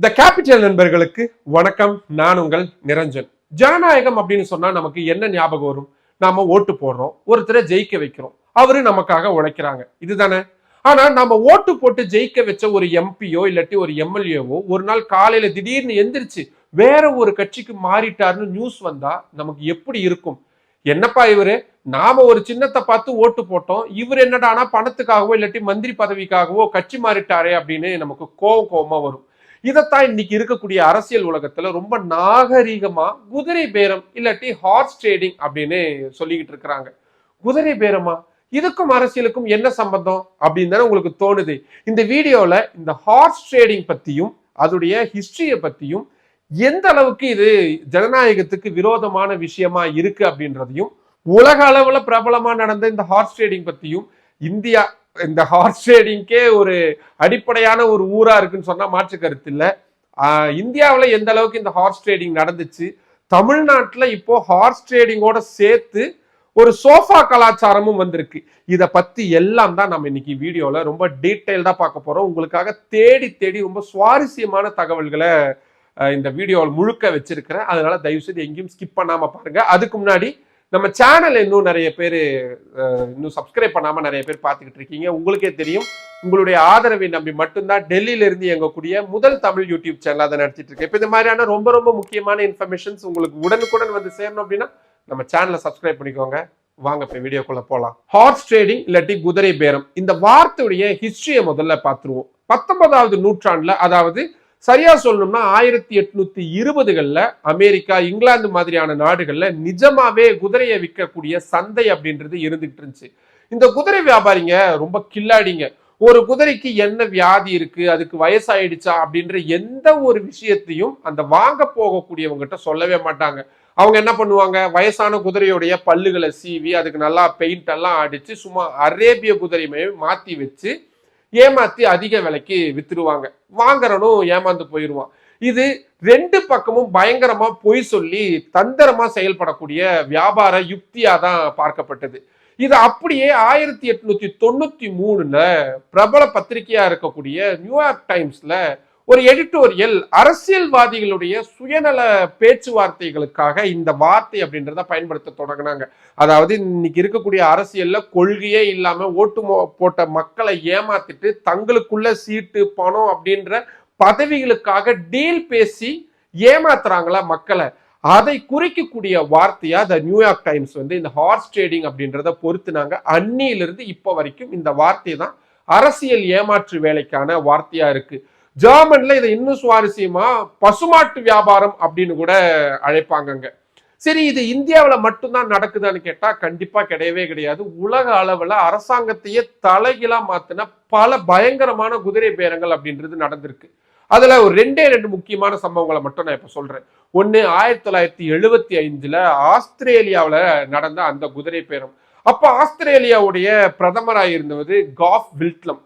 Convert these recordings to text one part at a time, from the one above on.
The capital நண்பர்களுக்கு வணக்கம். நான் உங்கள் நிரஞ்சன். ஜனநாயகம் அப்படின்னு சொன்னா நமக்கு என்ன ஞாபகம் வரும்? நாம ஓட்டு போடுறோம், ஒருத்தரை ஜெயிக்க வைக்கிறோம், அவரு நமக்காக உழைக்கிறாங்க, இதுதானே. ஆனா நம்ம ஓட்டு போட்டு ஜெயிக்க வச்ச ஒரு எம்பியோ இல்லாட்டி ஒரு எம்எல்ஏவோ ஒரு நாள் காலையில திடீர்னு எந்திரிச்சு வேற ஒரு கட்சிக்கு மாறிட்டாருன்னு நியூஸ் வந்தா நமக்கு எப்படி இருக்கும்? என்னப்பா இவரு, நாம ஒரு சின்னத்தை பார்த்து ஓட்டு போட்டோம், இவர் என்னடானா பணத்துக்காகவோ இல்லாட்டி மந்திரி பதவிக்காகவோ கட்சி மாறிட்டாரே அப்படின்னு நமக்கு கோவமா வரும். இதைத்தான் இன்னைக்கு இருக்கக்கூடிய அரசியல் உலகத்துல ரொம்ப நாகரீகமா குதிரை பேரம் இல்லாட்டி ஹார்ஸ் ட்ரேடிங் அப்படின்னு சொல்லிக்கிட்டு இருக்கிறாங்க. குதிரை பேரமா? இதுக்கும் அரசியலுக்கும் என்ன சம்பந்தம் அப்படின்னு தானே உங்களுக்கு தோணுது. இந்த வீடியோல இந்த ஹார்ஸ் ட்ரேடிங் பத்தியும் அதோடைய ஹிஸ்டரிய பத்தியும் எந்த அளவுக்கு இது ஜனநாயகத்துக்கு விரோதமான விஷயமா இருக்கு அப்படின்றதையும், உலக அளவுல பிரபலமா நடந்த இந்த ஹார்ஸ் ட்ரேடிங் பத்தியும், இந்தியா இந்த ஹார்ஸ் ட்ரேடிங்கே ஒரு அடிப்படையான ஒரு ஊரா இருக்குன்னு சொன்னா மாற்று கருத்து இல்ல. இந்தியாவில எந்த அளவுக்கு இந்த ஹார்ஸ் ட்ரேடிங் நடந்துச்சு, தமிழ்நாட்டுல இப்போ ஹார்ஸ் ட்ரேடிங்கோட சேர்த்து ஒரு சோஃபா கலாச்சாரமும் வந்திருக்கு. இதை பத்தி எல்லாம் தான் நம்ம இன்னைக்கு வீடியோல ரொம்ப டீட்டெயில்டா பார்க்க போறோம். உங்களுக்காக தேடி தேடி ரொம்ப சுவாரஸ்யமான தகவல்களை இந்த வீடியோவில் முழுக்க வச்சிருக்கிறேன். அதனால தயவு செய்து எங்கேயும் ஸ்கிப் பண்ணாம பாருங்க. அதுக்கு முன்னாடி நம்ம சேனல் இன்னும் நிறைய பேர் இன்னும் சப்ஸ்கிரைப் பண்ணாம நிறைய பேர் பார்த்துக்கிட்டு இருக்கீங்க. உங்களுக்கே தெரியும், உங்களுடைய ஆதரவை நம்பி மட்டும்தான் டெல்லியில இருந்து இயங்கக்கூடிய முதல் தமிழ் யூடியூப் சேனல் அதை நடத்திட்டு இருக்கேன். இப்போ இந்த மாதிரியான ரொம்ப ரொம்ப முக்கியமான இன்ஃபர்மேஷன்ஸ் உங்களுக்கு உடனுக்குடன் வந்து சேரணும் அப்படின்னா நம்ம சேனலை சப்ஸ்கிரைப் பண்ணிக்கோங்க. வாங்க இப்ப வீடியோக்குள்ள போலாம். ஹார்ஸ் ட்ரேடிங் இல்லாட்டி குதிரை பேரம், இந்த வார்த்தையுடைய ஹிஸ்டரியை முதல்ல பார்த்துருவோம். 19வது நூற்றாண்டுல, அதாவது சரியா சொல்லணும்னா 1820கள்ல அமெரிக்கா, இங்கிலாந்து மாதிரியான நாடுகள்ல நிஜமாவே குதிரையை விற்கக்கூடிய சந்தை அப்படின்றது இருந்துகிட்டு இருந்துச்சு. இந்த குதிரை வியாபாரிங்க ரொம்ப கில்லாடிங்க. ஒரு குதிரைக்கு என்ன வியாதி இருக்கு, அதுக்கு வயசாயிடுச்சா அப்படின்ற எந்த ஒரு விஷயத்தையும் அந்த வாங்க போகக்கூடியவங்கிட்ட சொல்லவே மாட்டாங்க. அவங்க என்ன பண்ணுவாங்க, வயசான குதிரையுடைய பல்லுகளை சீவி அதுக்கு நல்லா பெயிண்ட் எல்லாம் அடிச்சு சும்மா அரேபிய குதிரையுமே மாத்தி வச்சு ஏமாத்தி அதிக விலைக்கு வித்துருவாங்க. வாங்குறனும் ஏமாந்து போயிடுவான். இது ரெண்டு பக்கமும் பயங்கரமா பொய் சொல்லி தந்திரமா செயல்படக்கூடிய வியாபார யுக்தியா தான் பார்க்கப்பட்டது. இது அப்படியே 1893ல பிரபல பத்திரிகையா இருக்கக்கூடிய நியூயார்க் டைம்ஸ்ல ஒரு எடிட்டோரியல் அரசியல்வாதிகளுடைய சுயநல பேச்சுவார்த்தைகளுக்காக இந்த வார்த்தை அப்படின்றத பயன்படுத்த தொடங்கினாங்க. அதாவது இன்னைக்கு இருக்கக்கூடிய அரசியல்ல கொள்கையே இல்லாம ஓட்டு போட்ட மக்களை ஏமாத்திட்டு தங்களுக்குள்ள சீட்டு பணம் அப்படின்ற பதவிகளுக்காக டீல் பேசி ஏமாத்துறாங்களா மக்களை, அதை குறிக்கக்கூடிய வார்த்தையா த நியூயார்க் டைம்ஸ் வந்து இந்த ஹார்ஸ் ட்ரேடிங் அப்படின்றத பொறுத்துனாங்க. அன்னியிலிருந்து இப்ப வரைக்கும் இந்த வார்த்தை தான் அரசியல் ஏமாற்று வேலைக்கான வார்த்தையா இருக்கு. ஜெர்மன்ல இதை இன்னும் சுவாரஸ்யமா பசுமாட்டு வியாபாரம் அப்படின்னு கூட அழைப்பாங்க. சரி, இது இந்தியாவில மட்டும்தான் நடக்குதான்னு கேட்டா கண்டிப்பா கிடையவே கிடையாது. உலக அளவுல அரசாங்கத்தையே தலைகீழா மாத்தின பல பயங்கரமான குதிரை பேரங்கள் அப்படின்றது நடந்திருக்கு. அதுல ஒரு ரெண்டு முக்கியமான சம்பவங்களை மட்டும் நான் இப்ப சொல்றேன். ஒண்ணு, 1975ல ஆஸ்திரேலியாவில நடந்த அந்த குதிரை பேரம். அப்ப ஆஸ்திரேலியாவுடைய பிரதமராக இருந்தது காஃப் வில்ட்லம்.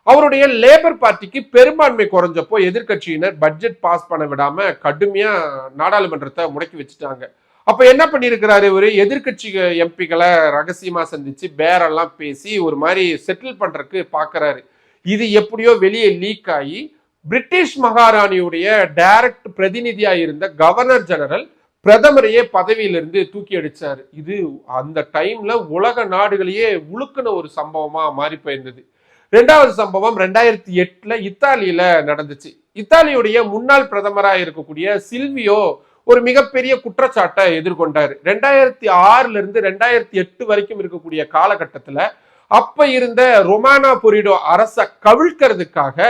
அவருடைய லேபர் பார்ட்டிக்கு பெரும்பான்மை குறைஞ்சப்போ எதிர்கட்சியினர் பட்ஜெட் பாஸ் பண்ண விடாம கடுமையா நாடாளுமன்றத்தை முடக்கி வச்சுட்டாங்க. அப்ப என்ன பண்ணிருக்கிறாரு, இவரு எதிர்கட்சி எம்பிக்களை ரகசியமா சந்திச்சு பேரெல்லாம் பேசி ஒரு மாதிரி செட்டில் பண்றதுக்கு பாக்குறாரு. இது எப்படியோ வெளியே லீக் ஆகி பிரிட்டிஷ் மகாராணியுடைய டைரக்ட் பிரதிநிதியா இருந்த கவர்னர் ஜெனரல் பிரதமரையே பதவியிலிருந்து தூக்கி அடிச்சாரு. இது அந்த டைம்ல உலக நாடுகளையே உழுக்குன ஒரு சம்பவமா மாறி போயிருந்தது. ரெண்டாவது சம்பவம் 2008ல இத்தாலியில நடந்துச்சு. இத்தாலியுடைய முன்னாள் பிரதமராக இருக்கக்கூடிய சில்வியோ ஒரு மிகப்பெரிய குற்றச்சாட்டை எதிர்கொண்டாரு. 2006ல இருந்து 2008 வரைக்கும் இருக்கக்கூடிய காலகட்டத்துல அப்ப இருந்த ரொமானா பொரிடோ அரச கவிழ்க்கிறதுக்காக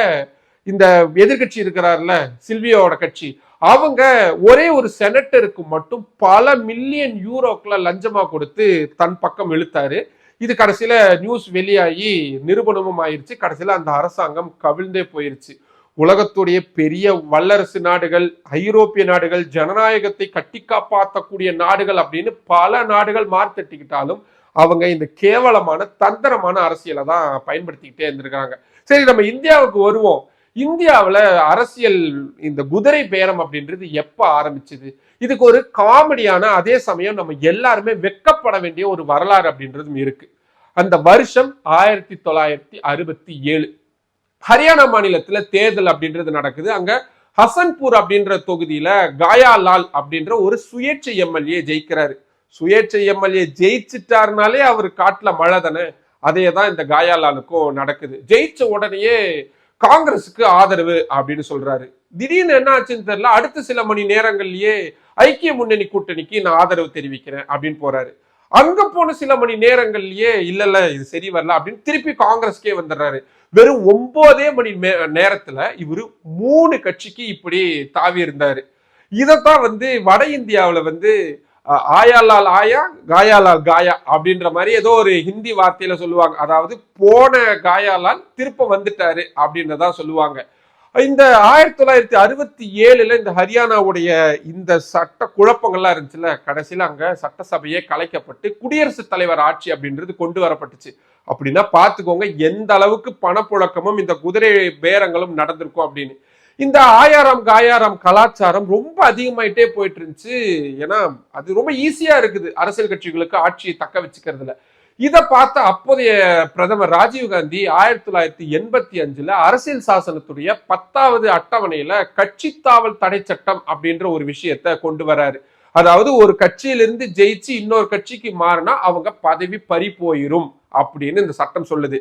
இந்த எதிர்கட்சி இருக்கிறார்ல சில்வியோட கட்சி, அவங்க ஒரே ஒரு செனட்டருக்கு மட்டும் பல மில்லியன் யூரோக்களை லஞ்சமா கொடுத்து தன் பக்கம் இழுத்தாரு. இது கடைசியில நியூஸ் வெளியாகி நிரூபணமும் ஆயிடுச்சு. கடைசியில அந்த அரசாங்கம் கவிழ்ந்தே போயிருச்சு. உலகத்துடைய பெரிய வல்லரசு நாடுகள், ஐரோப்பிய நாடுகள், ஜனநாயகத்தை கட்டி காப்பாற்றக்கூடிய நாடுகள் அப்படின்னு பல நாடுகள் மார்த்தட்டிக்கிட்டாலும் அவங்க இந்த கேவலமான தந்திரமான அரசியலை தான் பயன்படுத்திக்கிட்டே இருந்திருக்காங்க. சரி, நம்ம இந்தியாவுக்கு வருவோம். இந்தியாவுல அரசியல் இந்த குதிரை பேரம் அப்படின்றது எப்ப ஆரம்பிச்சது? இதுக்கு ஒரு காமெடியான அதே சமயம் நம்ம எல்லாருமே வெக்கப்பட வேண்டிய ஒரு வரலாறு அப்படின்றதும் இருக்கு. அந்த வருஷம் 1967. ஹரியானா மாநிலத்துல தேர்தல் அப்படின்றது நடக்குது. அங்க ஹசன்பூர் அப்படின்ற தொகுதியில காயாலால் அப்படின்ற ஒரு சுயேட்சை எம்எல்ஏ ஜெயிக்கிறாரு. சுயேட்சை எம்எல்ஏ ஜெயிச்சுட்டாருனாலே அவர் காட்டுல மழை தானே, அதே தான் இந்த காயாலாலுக்கும் நடக்குது. ஜெயிச்ச உடனேயே காங்கிரஸுக்கு ஆதரவு அப்படின்னு சொல்றாரு. திடீர்னு என்ன ஆச்சுன்னு தெரியல, அடுத்த சில மணி நேரங்கள்லயே ஐக்கிய முன்னணி கூட்டணிக்கு நான் ஆதரவு தெரிவிக்கிறேன் அப்படின்னு போறாரு. அங்க போன சில மணி நேரங்கள்லயே இல்ல இது சரி வரல அப்படின்னு திருப்பி காங்கிரஸ்க்கே வந்துடுறாரு. வெறும் 9 மணி நேரத்துல இவரு 3 கட்சிக்கு இப்படி தாவி இருந்தாரு. இதத்தான் வட இந்தியாவில ஆயாலால் ஆயா காயாலால் காயா அப்படின்ற மாதிரி ஏதோ ஒரு ஹிந்தி வார்த்தையில சொல்லுவாங்க. அதாவது போன காயாலால் திருப்ப வந்துட்டாரு அப்படின்றதான் சொல்லுவாங்க. இந்த 1967 இந்த ஹரியானாவுடைய இந்த சட்ட குழப்பங்கள்லாம் இருந்துச்சுல, கடைசியில அங்க சட்டசபையே கலைக்கப்பட்டு குடியரசுத் தலைவர் ஆட்சி அப்படின்றது கொண்டு வரப்பட்டுச்சு. அப்படின்னா பாத்துக்கோங்க எந்த அளவுக்கு பணப்புழக்கமும் இந்த குதிரை பேரங்களும் நடந்திருக்கும் அப்படின்னு. இந்த ஆயாரம் காயாரம் கலாச்சாரம் ரொம்ப அதிகமாயிட்டே போயிட்டு இருந்துச்சு. ஏன்னா அது ரொம்ப ஈஸியா இருக்குது அரசியல் கட்சிகளுக்கு ஆட்சியை தக்க வச்சுக்கிறதுல. இதை பார்த்த அப்போதைய பிரதமர் ராஜீவ்காந்தி 1985 அரசியல் சாசனத்துடைய 10வது அட்டவணையில கட்சி தாவல் தடை சட்டம் அப்படின்ற ஒரு விஷயத்த கொண்டு வராரு. அதாவது ஒரு கட்சியிலிருந்து ஜெயிச்சு இன்னொரு கட்சிக்கு மாறினா அவங்க பதவி பறி போயிரும் அப்படின்னு இந்த சட்டம் சொல்லுது.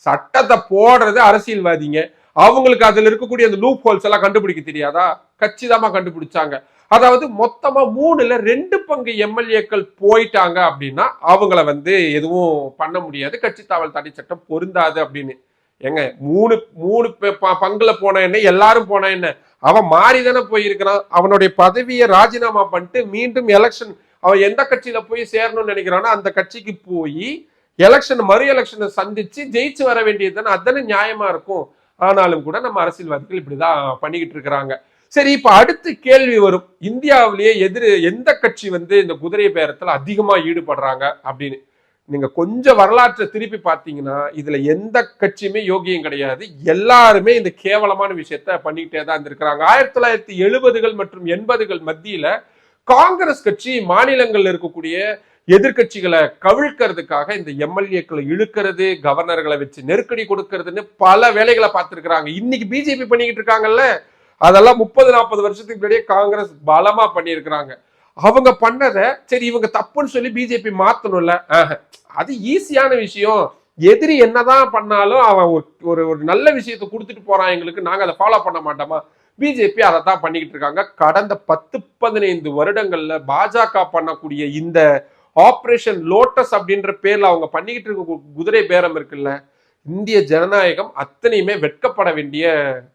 சட்டத்தை போடுறது அரசியல்வாதிங்க, அவங்களுக்கு அதுல இருக்கக்கூடிய அந்த லூப் ஹோல்ஸ் எல்லாம் கண்டுபிடிக்க தெரியாதா? கட்சிதாமா கண்டுபிடிச்சாங்க. அதாவது மொத்தமா 3ல் 2 பங்கு எம்எல்ஏக்கள் போயிட்டாங்க அப்படின்னா அவங்கள எதுவும் பண்ண முடியாது, கட்சி தாவல் தடை சட்டம் பொருந்தாது அப்படின்னு. ஏங்க 3 பங்குல போன என்ன, எல்லாரும் போன என்ன, அவன் மாறிதானே போயிருக்கிறான். அவனுடைய பதவியை ராஜினாமா பண்ணிட்டு மீண்டும் எலெக்ஷன், அவன் எந்த கட்சியில போய் சேரணும்னு நினைக்கிறானோ அந்த கட்சிக்கு போய் மறு எலெக்ஷனை சந்திச்சு ஜெயிச்சு வர வேண்டியது தானே, அதுதானே நியாயமா இருக்கும். ஆனாலும் கூட நம்ம அரசியல்வாதிகள் இப்படிதான் பண்ணிக்கிட்டு இருக்கிறாங்க. சரி, இப்ப அடுத்த கேள்வி வரும், இந்தியாவிலேயே எந்த கட்சி இந்த குதிரை பேரத்துல அதிகமா ஈடுபடுறாங்க அப்படின்னு. நீங்க கொஞ்சம் வரலாற்றை திருப்பி பார்த்தீங்கன்னா இதுல எந்த கட்சியுமே யோகியம் கிடையாது. எல்லாருமே இந்த கேவலமான விஷயத்த பண்ணிக்கிட்டே தான் இருந்திருக்கிறாங்க. 1970கள் மற்றும் 80கள் மத்தியில காங்கிரஸ் கட்சி மாநிலங்கள்ல இருக்கக்கூடிய எதிர்கட்சிகளை கவிழ்க்கிறதுக்காக இந்த எம்எல்ஏக்களை இழுக்கிறது, கவர்னர்களை வச்சு நெருக்கடி கொடுக்கறதுன்னு பல வேலைகளை பார்த்திருக்கிறாங்க. இன்னைக்கு பிஜேபி பண்ணிக்கிட்டு இருக்காங்கல்ல, அதெல்லாம் 30-40 வருஷத்துக்கு முன்னாடியே காங்கிரஸ் பலமா பண்ணியிருக்கிறாங்க. அவங்க பண்ணதை சரி இவங்க தப்புன்னு சொல்லி பிஜேபி மாத்தணும்ல, அது ஈஸியான விஷயம். எதிரி என்னதான் பண்ணாலும் அவன் ஒரு நல்ல விஷயத்தை கொடுத்துட்டு போறான் எங்களுக்கு, நாங்க அதை ஃபாலோ பண்ண மாட்டோமா? பிஜேபி அதை தான் பண்ணிக்கிட்டு இருக்காங்க. கடந்த 10-15 வருடங்கள்ல பாஜக பண்ணக்கூடிய இந்த ஆபரேஷன் லோட்டஸ் அப்படின்ற பேர்ல அவங்க பண்ணிக்கிட்டு இருக்க குதிரை பேரம் இருக்குல்ல, இந்திய ஜனநாயகம் அத்தனையுமே வெட்கப்பட வேண்டிய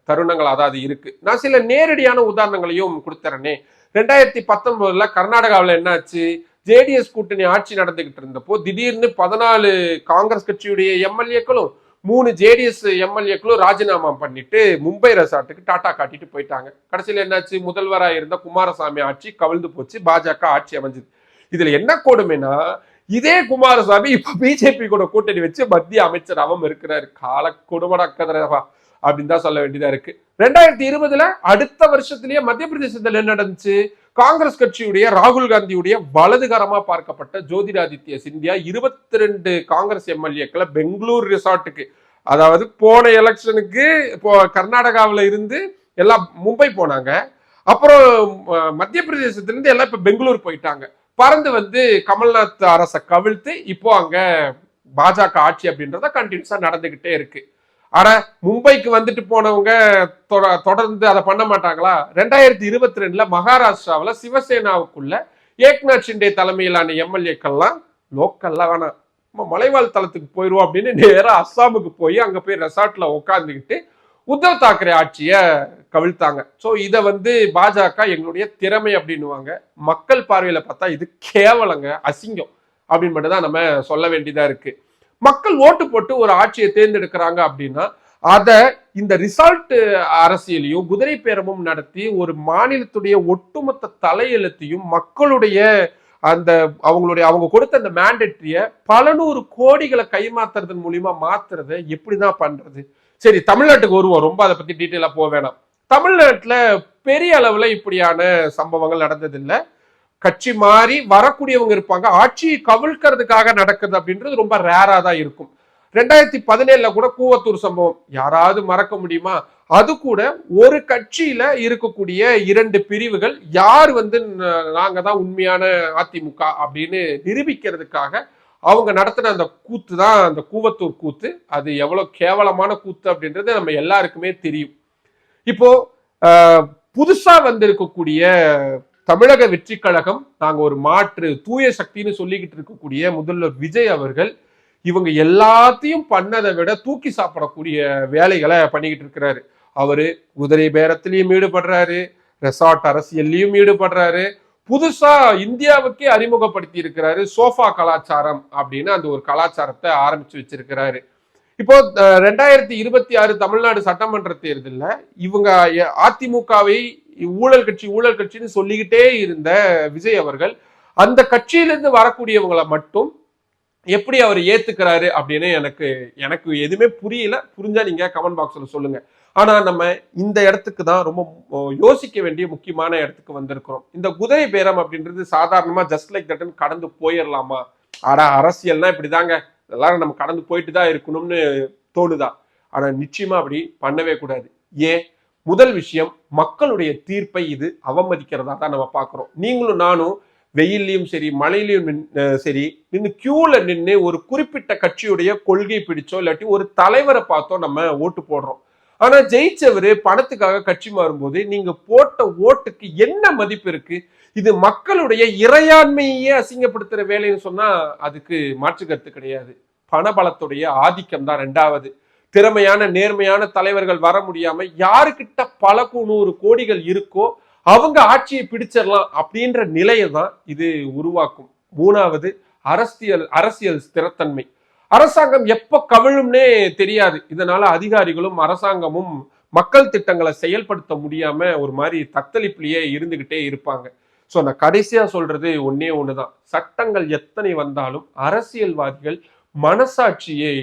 தருணங்கள் அதாவது இருக்கு. நான் சில நேரடியான உதாரணங்களையும் கொடுத்துறேனே. 2019 கர்நாடகாவில் என்னாச்சு, ஜேடிஎஸ் கூட்டணி ஆட்சி நடந்துகிட்டு இருந்தப்போ திடீர்னு 14 காங்கிரஸ் கட்சியுடைய எம்எல்ஏக்களும் 3 ஜேடிஎஸ் எம்எல்ஏக்களும் ராஜினாமா பண்ணிட்டு மும்பை ரெசார்ட்டுக்கு டாடா காட்டிட்டு போயிட்டாங்க. கடைசியில் என்னாச்சு, முதல்வராக இருந்த குமாரசாமி ஆட்சி கவிழ்ந்து போச்சு, பாஜக ஆட்சி அமைஞ்சது. இதுல என்ன கொடுமைனா, இதே குமாரசாமி இப்ப பிஜேபி கூட கூட்டணி வச்சு மத்திய அமைச்சராகவும் இருக்கிறாரு. கால கொடுமடக்கதரவா அப்படின்னு தான் சொல்ல வேண்டியதா இருக்கு. 2020 அடுத்த வருஷத்திலேயே மத்திய பிரதேசத்தில் என்ன நடந்துச்சு, காங்கிரஸ் கட்சியுடைய ராகுல் காந்தியுடைய வலதுகரமா பார்க்கப்பட்ட ஜோதிராதித்ய சிந்தியா 22 காங்கிரஸ் எம்எல்ஏக்களை பெங்களூர் ரிசார்ட்டுக்கு, அதாவது போன எலெக்ஷனுக்கு இப்போ கர்நாடகாவில இருந்து எல்லாம் மும்பை போனாங்க, அப்புறம் மத்திய பிரதேசத்திலிருந்து எல்லாம் இப்ப பெங்களூர் போயிட்டாங்க. பறந்து கமல்நாத் அரசை கவிழ்த்து இப்போ அங்க பாஜக ஆட்சி அப்படின்றத கண்டினியூஸா நடந்துகிட்டே இருக்கு. ஆனா மும்பைக்கு வந்துட்டு போனவங்க தொடர்ந்து அதை பண்ண மாட்டாங்களா? 2022 மகாராஷ்டிராவில் சிவசேனாவுக்குள்ள ஏக்நாத் ஷிண்டே தலைமையிலான எம்எல்ஏக்கள்லாம் லோக்கல்லாம் வேணாம், மலைவாழ் தளத்துக்கு போயிடுவோம் அப்படின்னு நேரா அஸ்ஸாமுக்கு போய் அங்க போய் ரெசார்ட்ல உட்காந்துக்கிட்டு உத்தவ் தாக்கரே ஆட்சிய கவிழ்த்தாங்க. ஸோ இதை பாஜக எங்களுடைய திறமை அப்படின்னுவாங்க. மக்கள் பார்வையில பார்த்தா இது கேவலங்க, அசிங்கம் அப்படின்னு மட்டும் தான் நம்ம சொல்ல வேண்டியதா இருக்கு. மக்கள் ஓட்டு போட்டு ஒரு ஆட்சியை தேர்ந்தெடுக்கிறாங்க அப்படின்னா அதை இந்த ரிசல்ட் அரசியலையும் குதிரை பேரமும் நடத்தி ஒரு மாநிலத்துடைய ஒட்டுமொத்த தலையெழுத்தையும் மக்களுடைய அந்த அவங்க கொடுத்த அந்த மேண்டேட்டரிய பல நூறு கோடிகளை கைமாத்துறதன் மூலியமா மாத்துறத எப்படிதான் பண்றது? சரி, தமிழ்நாட்டுக்கு வருவோம், ரொம்ப அதை பத்தி டீட்டெயிலா போக வேணாம். தமிழ்நாட்டுல பெரிய அளவுல இப்படியான சம்பவங்கள் நடந்ததில்லை. கட்சி மாறி வரக்கூடியவங்க இருப்பாங்க, ஆட்சியை கவிழ்க்கிறதுக்காக நடக்குது அப்படின்றது ரொம்ப ரேரா தான் இருக்கும். 2017 கூட கூவத்தூர் சம்பவம் யாராவது மறக்க முடியுமா? அது கூட ஒரு கட்சியில இருக்கக்கூடிய 2 பிரிவுகள் யார் நாங்க தான் உண்மையான அதிமுக அப்படின்னு நிரூபிக்கிறதுக்காக அவங்க நடத்தின அந்த கூத்து தான் அந்த கூவத்தூர் கூத்து. அது எவ்வளவு கேவலமான கூத்து அப்படின்றது நம்ம எல்லாருக்குமே தெரியும். இப்போ புதுசா வந்திருக்கக்கூடிய தமிழக வெற்றி கழகம், நாங்க ஒரு மாற்று தூய சக்தின்னு சொல்லிக்கிட்டு இருக்கக்கூடிய முதல்வர் விஜய் அவர்கள் இவங்க எல்லாத்தையும் பண்ணதை விட தூக்கி சாப்பிடக்கூடிய வேலைகளை பண்ணிக்கிட்டு இருக்கிறாரு. அவரு குதிரை பேரத்திலையும் ஈடுபடுறாரு, ரெசார்ட் அரசியல்லையும் ஈடுபடுறாரு, புதுசா இந்தியாவுக்கே அறிமுகப்படுத்தி இருக்கிறாரு சோஃபா கலாச்சாரம் அப்படின்னு அந்த ஒரு கலாச்சாரத்தை ஆரம்பிச்சு வச்சிருக்கிறாரு. இப்போ 2026 தமிழ்நாடு சட்டமன்ற தேர்தலில் இவங்க அதிமுகவை ஊழல் கட்சின்னு சொல்லிக்கிட்டே இருந்த விஜய் அவர்கள் அந்த கட்சியிலிருந்து வரக்கூடியவங்களை மட்டும் எப்படி அவர் ஏத்துக்கிறாரு அப்படின்னு எனக்கு எதுவுமே புரியல. புரிஞ்சா நீங்க கமெண்ட் பாக்ஸ்ல சொல்லுங்க. ஆனா நம்ம இந்த இடத்துக்கு தான் ரொம்ப யோசிக்க வேண்டிய முக்கியமான இடத்துக்கு வந்திருக்கிறோம். இந்த குதிரை பேரம் அப்படின்றது சாதாரணமா ஜஸ்ட் லைக் தட்னு கடந்து போயிடலாமா? ஆனா அரசியல்னா இப்படிதாங்க, எல்லாரும் நம்ம கடந்து போயிட்டு தான் இருக்கணும்னு தோணுதா? ஆனா நிச்சயமா அப்படி பண்ணவே கூடாது. ஏன்? முதல் விஷயம், மக்களுடைய தீர்ப்பை இது அவமதிக்கிறதா தான் நம்ம பார்க்கிறோம். நீங்களும் நானும் வெயிலையும் சரி மழையிலையும் சரி நின்று கியூல நின்று ஒரு குறிப்பிட்ட கட்சியுடைய கொள்கை பிடிச்சோ இல்லாட்டி ஒரு தலைவரை பார்த்தோ நம்ம ஓட்டு போடுறோம். ஆனா ஜெயிச்சவரு பணத்துக்காக கட்சி மாறும்போது நீங்க போட்ட ஓட்டுக்கு என்ன மதிப்பு இருக்கு? இது மக்களுடைய இறையாண்மையே அசிங்கப்படுத்துற வேலைன்னு சொன்னா அதுக்கு மாற்று கருத்து கிடையாது. பணபலத்துடைய ஆதிக்கம் தான் ரெண்டாவது. திறமையான நேர்மையான தலைவர்கள் வர முடியாம யாருக்கிட்ட பல 100 கோடிகள் இருக்கோ அவங்க ஆட்சியை பிடிச்சிடலாம் அப்படின்ற நிலையை தான் இது உருவாக்கும். மூணாவது, அரசியல் ஸ்திரத்தன்மை. அரசாங்கம் எப்ப கவிழும்னே தெரியாது. இதனால அதிகாரிகளும் அரசாங்கமும் மக்கள் திட்டங்களை செயல்படுத்த முடியாம ஒரு மாதிரி தத்தளிப்புலயே இருந்துகிட்டே இருப்பாங்க. ஸோ நான் கடைசியா சொல்றது ஒன்னே ஒண்ணுதான், சட்டங்கள் எத்தனை வந்தாலும் அரசியல்வாதிகள் மனசாட்சியை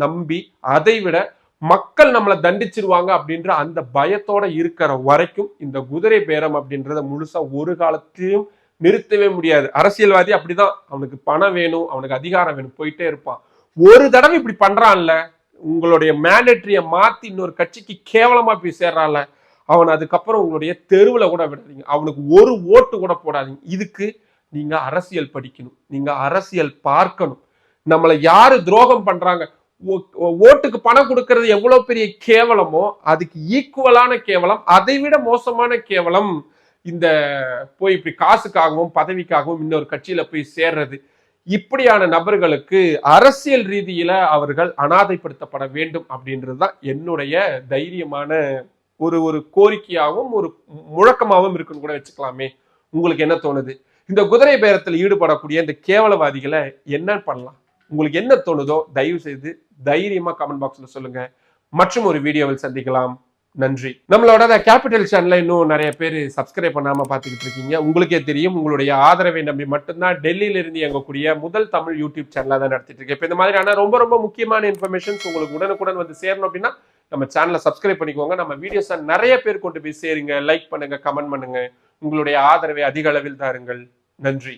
நம்பி அதை விட மக்கள் நம்மளை தண்டிச்சிருவாங்க அப்படின்ற அந்த பயத்தோட இருக்கிற வரைக்கும் இந்த குதிரை பேரம் அப்படின்றத முழுசா ஒரு காலத்திலும் நிறுத்தவே முடியாது. அரசியல்வாதி அப்படிதான், அவனுக்கு பணம் வேணும், அவனுக்கு அதிகாரம் வேணும், போயிட்டே இருப்பான். ஒரு தடவை இப்படி பண்றான்ல, உங்களுடைய மேண்டேட்டரிய மாத்தி இன்னொரு கட்சிக்கு கேவலமா போய் சேர்றான்ல, அவன் அதுக்கப்புறம் உங்களுடைய தெருவுல கூட விடாதீங்க, அவனுக்கு ஒரு ஓட்டு கூட போடாதீங்க. இதுக்கு நீங்க அரசியல் படிக்கணும், நீங்க அரசியல் பார்க்கணும். நம்மளை யாரு துரோகம் பண்றாங்க, ஓட்டுக்கு பணம் கொடுக்கறது எவ்வளவு பெரிய கேவலமோ அதுக்கு ஈக்குவலான கேவலம், அதை விட மோசமான கேவலம் இந்த போய் இப்படி காசுக்காகவும் பதவிக்காகவும் இன்னொரு கட்சியில போய் சேர்றது. இப்படியான நபர்களுக்கு அரசியல் ரீதியில அவர்கள் அனாதைப்படுத்தப்பட வேண்டும் அப்படின்றதுதான் என்னுடைய தைரியமான ஒரு கோரிக்கையாகவும் ஒரு முழக்கமாகவும் இருக்குன்னு கூட வச்சுக்கலாமே. உங்களுக்கு என்ன தோணுது? இந்த குதிரை பேரத்தில் ஈடுபடக்கூடிய இந்த கேவலவாதிகளை என்ன பண்ணலாம்? உங்களுக்கு என்ன தோணுதோ தயவு செய்து தைரியமா கமெண்ட் பாக்ஸ்ல சொல்லுங்க. மற்றும் ஒரு வீடியோவில் சந்திக்கலாம். நன்றி. நம்மளோட கேபிட்டல் சேனலை இன்னும் நிறைய பேர் சப்ஸ்கிரைப் பண்ணாம பார்த்துக்கிட்டு இருக்கீங்க. உங்களுக்கே தெரியும், உங்களுடைய ஆதரவை நம்பி மட்டும்தான் டெல்லியில இருந்து இயங்கக்கூடிய முதல் தமிழ் யூடியூப் சேனலா தான் நடத்திட்டு இருக்கேன். இப்போ இந்த மாதிரியான ரொம்ப ரொம்ப முக்கியமான இன்ஃபர்மேஷன்ஸ் உங்களுக்கு உடனுக்குடன் வந்து சேரணும் அப்படின்னா நம்ம சேனலை சப்ஸ்கிரைப் பண்ணிக்கோங்க. நம்ம வீடியோஸை நிறைய பேர் கொண்டு போய் சேருங்க, லைக் பண்ணுங்க, கமெண்ட் பண்ணுங்க. உங்களுடைய ஆதரவை அதிக அளவில் தாருங்கள். நன்றி.